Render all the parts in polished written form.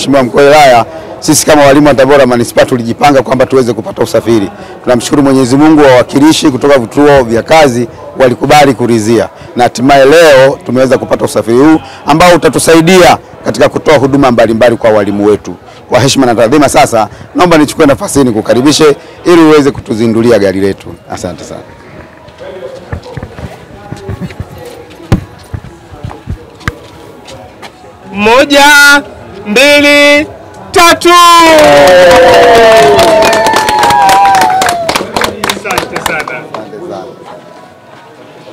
Mheshimiwa Mkuu wa Wilaya, sisi kama walimu wa Tabora Manispaa tulijipanga kwamba tuweze kupata usafiri. Tunamshukuru Mwenyezi Mungu, wawakilishi kutoka vituo vya kazi walikubali kuridhia, na hatimaye leo tumeweza kupata usafiri huu ambao utatusaidia katika kutoa huduma mbalimbali kwa walimu wetu. Kwa heshima na taadhima, sasa naomba nichukue nafasi hii nikukaribishe ili uweze kutuzindulia gari letu. Asante sana. Moja, mbili, tatu. Asante sana.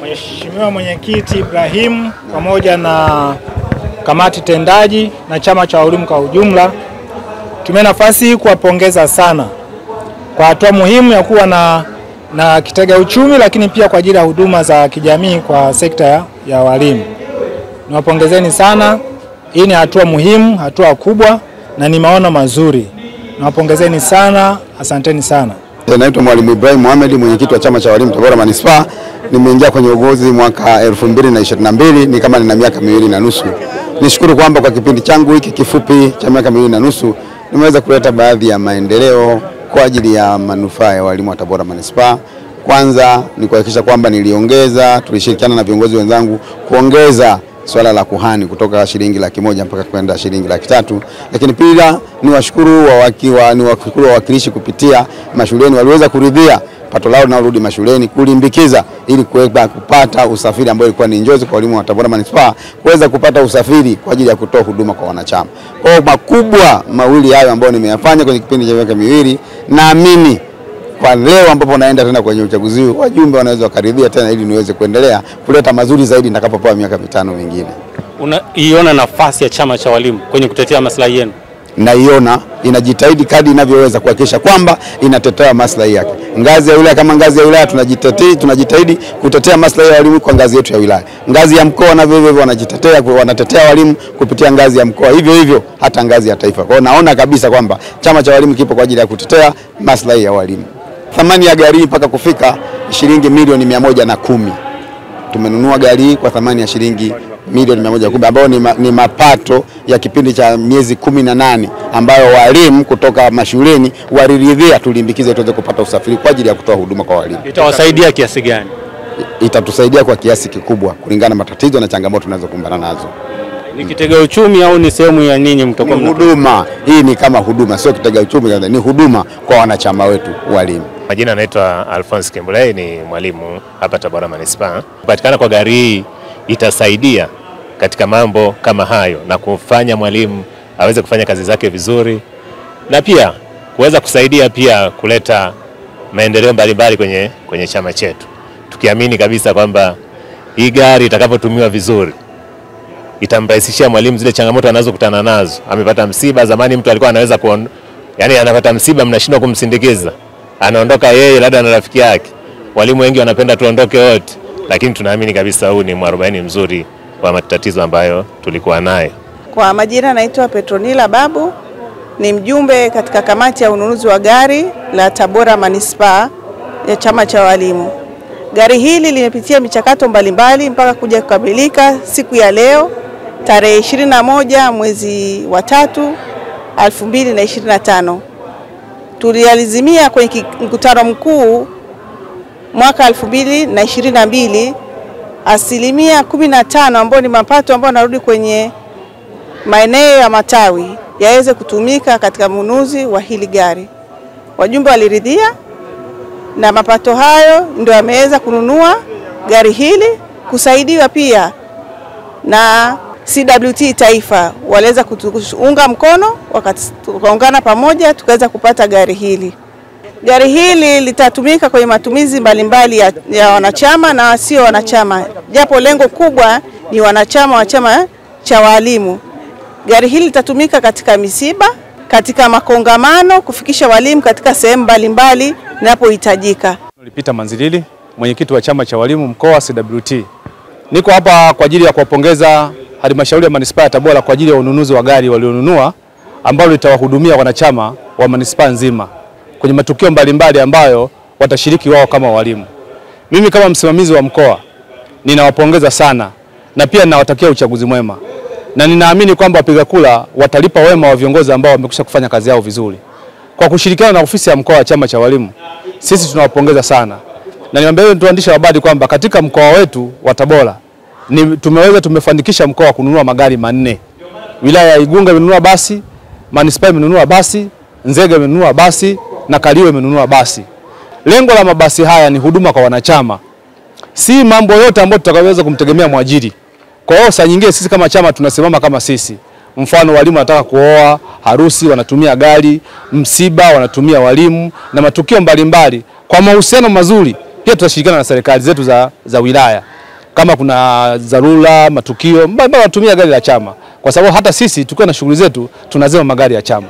Mheshimiwa Mwenyekiti Ibrahim pamoja na kamati tendaji na chama cha walimu kwa ujumla, tumia nafasi hii kuwapongeza sana kwa hatua muhimu ya kuwa na kitega uchumi, lakini pia kwa ajili ya huduma za kijamii kwa sekta ya walimu. Niwapongezeni sana. Hii ni hatua muhimu, hatua kubwa na ni maono mazuri. Niwapongezeni sana, asanteni sana. Naitwa Mwalimu Ibrahim Mohamed, mwenyekiti wa chama cha walimu Tabora Manispaa. Nimeingia kwenye uongozi mwaka 2022, ni kama nina miaka 2.5. Nishukuru kwamba kwa kipindi changu hiki kifupi cha miaka 2.5 nimeweza kuleta baadhi ya maendeleo kwa ajili ya manufaa ya walimu wa Tabora Manispaa. Kwanza ni kuhakikisha kwamba tulishirikiana na viongozi wenzangu kuongeza swala la kuhani kutoka shilingi 100,000 mpaka kwenda shilingi 300,000. Lakini pia niwashukuru wawakilishi kupitia mashuleni, waliweza kuridhia pato lao linalorudi mashuleni kulimbikiza ili kupata usafiri ambao ilikuwa ni njozi kwa walimu wa Tabora Manispaa kuweza kupata usafiri kwa ajili ya kutoa huduma kwa wanachama. Kwa makubwa mawili hayo ambayo nimeyafanya kwenye kipindi cha miaka 2, naamini kwa leo ambapo naenda tena kwenye uchaguzi huu, wajumbe wanaweza wakaridhia tena ili niweze kuendelea kuleta mazuri zaidi nitakapopewa miaka 5 mingine. Unaiona nafasi ya chama cha walimu kwenye kutetea maslahi yenu? Naiona inajitahidi kadri inavyoweza kuhakikisha kwamba inatetea maslahi yake. Ngazi ya wilaya kama ngazi ya wilaya tunajitahidi kutetea maslahi ya walimu kwa ngazi yetu ya wilaya. Ngazi ya mkoa na vivyo hivyo wanatetea walimu kupitia ngazi ya mkoa. Hivyo hivyo hata ngazi ya taifa. Kwa hiyo naona kabisa kwamba chama cha walimu kipo kwa ajili ya kutetea maslahi ya walimu. Thamani ya gari mpaka kufika shilingi milioni 110. Tumenunua gari kwa thamani ya shilingi milioni 110 ambayo ni mapato ya kipindi cha miezi 18 ambayo walimu kutoka mashuleni waliridhia tulimbikize tuweze kupata usafiri kwa ajili ya kutoa huduma kwa walimu. Itawasaidia kiasi gani? Itatusaidia kwa kiasi kikubwa kulingana na matatizo na changamoto tunazokumbana nazo. Ni kitega uchumi au ni sehemu ya ninyi mtakuwa huduma? Hii ni kama huduma, sio kitega uchumi, ni huduma kwa wanachama wetu walimu. Majina anaitwa Alphonse Kembulei, ni mwalimu hapa Tabora Manispaa. Kupatikana kwa gari hii itasaidia katika mambo kama hayo na kufanya mwalimu aweze kufanya kazi zake vizuri, na pia kuweza kusaidia pia kuleta maendeleo mbalimbali kwenye chama chetu, tukiamini kabisa kwamba hii gari itakapotumiwa vizuri itamrahisishia mwalimu zile changamoto anazokutana nazo. Amepata msiba, zamani mtu alikuwa anaweza anapata msiba mnashindwa kumsindikiza, anaondoka yeye labda na rafiki yake. Walimu wengi wanapenda tuondoke wote, lakini tunaamini kabisa huu ni mwarobaini mzuri wa matatizo ambayo tulikuwa nayo. Kwa majina naitwa Petronila Babu, ni mjumbe katika kamati ya ununuzi wa gari la Tabora Manispaa ya chama cha walimu. Gari hili limepitia michakato mbalimbali mpaka kuja kukamilika siku ya leo tarehe 21 mwezi wa 3 2025. Tulializimia kwenye mkutano mkuu mwaka 2022 15% ambao ni mapato ambayo narudi kwenye maeneo ya matawi yaweze kutumika katika ununuzi wa hili gari. Wajumbe waliridhia na mapato hayo ndio yameweza kununua gari hili, kusaidiwa pia na CWT Taifa waliweza kutuunga mkono, tukaungana pamoja tukaweza kupata gari hili. Gari hili litatumika kwenye matumizi mbalimbali ya wanachama na sio wanachama, japo lengo kubwa ni wanachama wa chama cha walimu. Gari hili litatumika katika misiba, katika makongamano, kufikisha walimu katika sehemu mbalimbali inapohitajika. Nilipita Manzilili, mwenyekiti wa chama cha walimu mkoa CWT. Niko hapa kwa ajili ya kuwapongeza halmashauri ya Manispaa ya Tabora kwa ajili ya ununuzi wa gari walionunua ambalo litawahudumia wanachama wa manispaa nzima kwenye matukio mbalimbali ambayo watashiriki wao kama walimu. Mimi kama msimamizi wa mkoa ninawapongeza sana na pia ninawatakia uchaguzi mwema. na ninaamini kwamba wapiga kura watalipa wema wa viongozi ambao wamekwisha kufanya kazi yao vizuri. Kwa kushirikiana na ofisi ya mkoa wa chama cha walimu, sisi tunawapongeza sana. Na niambie tuandisha habari kwamba katika mkoa wetu wa Tabora tumefanikisha mkoa wa kununua magari 4. Wilaya ya Igunga imenunua basi, Manispaa imenunua basi, Nzega imenunua basi na Kaliwe imenunua basi. Lengo la mabasi haya ni huduma kwa wanachama, si mambo yote ambayo tutakaweza kumtegemea mwajiri. Kwa hiyo saa nyingine sisi kama chama tunasimama kama sisi. Mfano walimu wanataka kuoa, harusi wanatumia gari, msiba wanatumia walimu na matukio mbalimbali. Kwa mahusiano mazuri pia tutashirikiana na serikali zetu za wilaya. Kama kuna dharura, matukio mbalimbali wanatumia gari la chama. Kwa sababu hata sisi tukiwa na shughuli zetu tunazema magari ya chama.